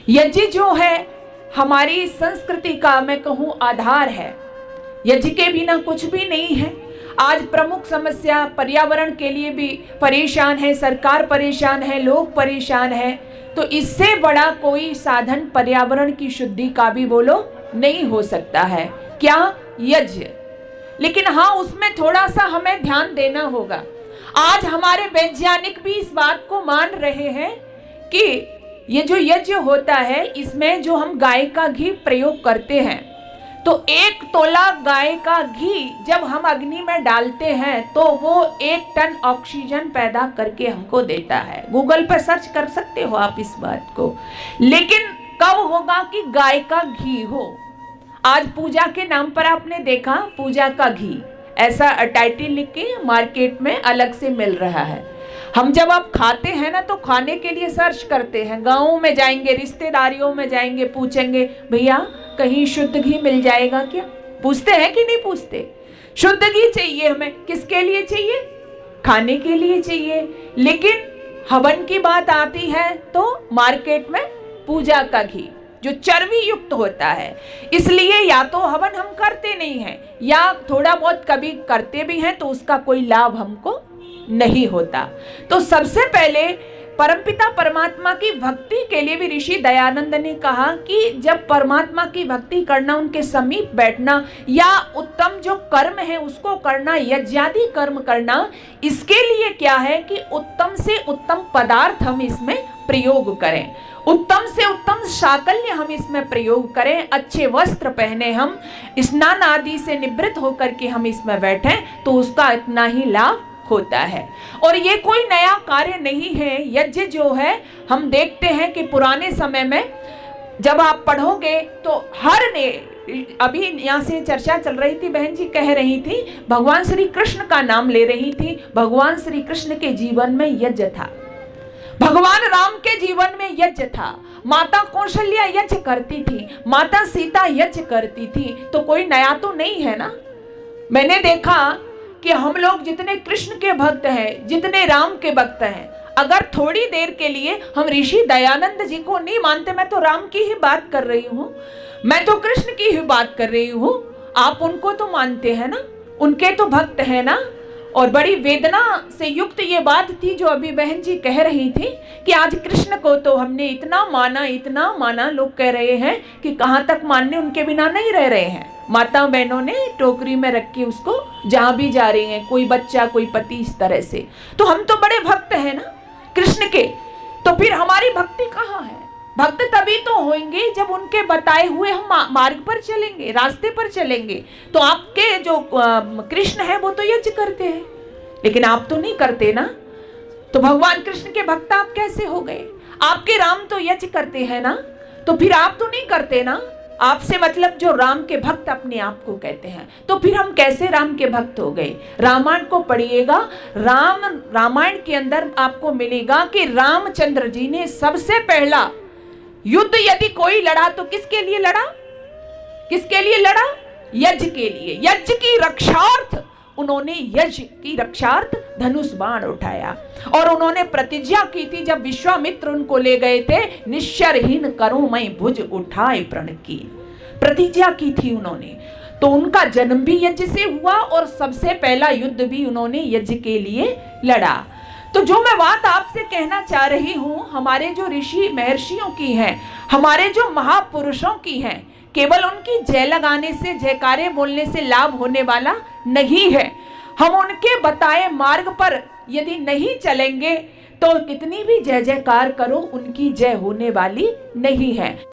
यज्ञ जो है हमारी संस्कृति का मैं कहूँ आधार है। यज्ञ के बिना कुछ भी नहीं है। आज प्रमुख समस्या पर्यावरण के लिए भी परेशान है, सरकार परेशान है, लोग परेशान है। तो इससे बड़ा कोई साधन पर्यावरण की शुद्धि का भी बोलो नहीं हो सकता है। क्या? यज्ञ। लेकिन हाँ, उसमें थोड़ा सा हमें ध्यान देना होगा। आज हमारे वैज्ञानिक भी इस बात को मान रहे हैं कि ये जो यज्ञ होता है इसमें जो हम गाय का घी प्रयोग करते हैं, तो 1 तोला गाय का घी जब हम अग्नि में डालते हैं तो वो 1 टन ऑक्सीजन पैदा करके हमको देता है। गूगल पर सर्च कर सकते हो आप इस बात को। लेकिन कब होगा कि गाय का घी हो। आज पूजा के नाम पर आपने देखा पूजा का घी, ऐसा टाइटल लिख के मार्केट में अलग से मिल रहा है। हम जब आप खाते हैं ना तो खाने के लिए सर्च करते हैं, गाँव में जाएंगे, रिश्तेदारियों में जाएंगे, पूछेंगे भैया कहीं शुद्ध घी मिल जाएगा क्या? पूछते हैं कि नहीं पूछते? शुद्ध घी चाहिए हमें। किसके लिए चाहिए? खाने के लिए चाहिए। लेकिन हवन की बात आती है तो मार्केट में पूजा का घी जो चर्बी युक्त होता है, इसलिए या तो हवन हम करते नहीं हैं या थोड़ा बहुत कभी करते भी हैं तो उसका कोई लाभ हमको नहीं होता। तो सबसे पहले परमपिता परमात्मा की भक्ति के लिए भी ऋषि दयानंद ने कहा कि जब परमात्मा की भक्ति करना, उनके समीप बैठना या उत्तम जो कर्म है उसको करना, यज्ञादि कर्म करना, इसके लिए क्या है कि उत्तम से उत्तम पदार्थ हम इसमें प्रयोग करें, उत्तम से उत्तम साकल्य हम इसमें प्रयोग करें, अच्छे वस्त्र पहने, हम स्नान आदि से निवृत्त होकर के हम इसमें बैठें तो उसका इतना ही लाभ होता है। और ये कोई नया कार्य नहीं है। यज्ञ जो है हम देखते हैं कि पुराने समय में जब आप पढ़ोगे तो हर ने, अभी यहाँ से चर्चा चल रही थी, बहन जी कह रही थी भगवान श्री कृष्ण का नाम ले रही थी। भगवान श्री कृष्ण के जीवन में यज्ञ था, भगवान राम के जीवन में यज्ञ था, माता कौशल्या यज्ञ करती थी, माता सीता यज्ञ करती थी। तो कोई नया तो नहीं है ना। मैंने देखा कि हम लोग जितने कृष्ण के भक्त हैं, जितने राम के भक्त हैं, अगर थोड़ी देर के लिए हम ऋषि दयानंद जी को नहीं मानते, मैं तो राम की ही बात कर रही हूँ, मैं तो कृष्ण की ही बात कर रही हूँ, आप उनको तो मानते हैं ना, उनके तो भक्त हैं ना। और बड़ी वेदना से युक्त ये बात थी जो अभी बहन जी कह रही थी कि आज कृष्ण को तो हमने इतना माना, लोग कह रहे हैं कि कहाँ तक मानने, उनके बिना नहीं रह रहे हैं। माता बहनों ने टोकरी में रख के उसको जहाँ भी जा रही हैं, कोई बच्चा कोई पति, इस तरह से। तो हम तो बड़े भक्त हैं ना कृष्ण के, तो फिर हमारी भक्ति कहाँ है? भक्त तभी तो होंगे जब उनके बताए हुए हम मार्ग पर चलेंगे, रास्ते पर चलेंगे। तो आपके जो कृष्ण है वो तो यज्ञ करते हैं, लेकिन आप तो नहीं करते ना। तो भगवान कृष्ण के भक्त आप कैसे हो गए? आपके राम तो यज्ञ करते हैं ना, तो फिर आप तो नहीं करते ना। आपसे मतलब जो राम के भक्त अपने आप को कहते हैं, तो फिर हम कैसे राम के भक्त हो गए? रामायण को पढ़िएगा, रामायण के अंदर आपको मिलेगा कि रामचंद्र जी ने सबसे पहला युद्ध यदि कोई लड़ा तो किसके लिए लड़ा? किसके लिए लड़ा? यज्ञ के लिए। यज्ञ की रक्षार्थ उन्होंने यज्ञ की रक्षार्थ धनुष बाण उठाया और उन्होंने प्रतिज्ञा की थी जब विश्वामित्र उनको ले गए थे, निश्चरहीन करूं मैं भुज उठाए प्रण की, प्रतिज्ञा की थी उन्होंने। तो उनका जन्म भी यज्ञ से हुआ और सबसे पहला युद्ध भी उन्होंने यज्ञ के लिए लड़ा। तो जो मैं बात आपसे कहना चाह रही हूँ, हमारे जो ऋषि महर्षियों की है, हमारे जो महापुरुषों की है, केवल उनकी जय लगाने से, जयकारे बोलने से लाभ होने वाला नहीं है। हम उनके बताए मार्ग पर यदि नहीं चलेंगे तो कितनी भी जय जयकार करो, उनकी जय होने वाली नहीं है।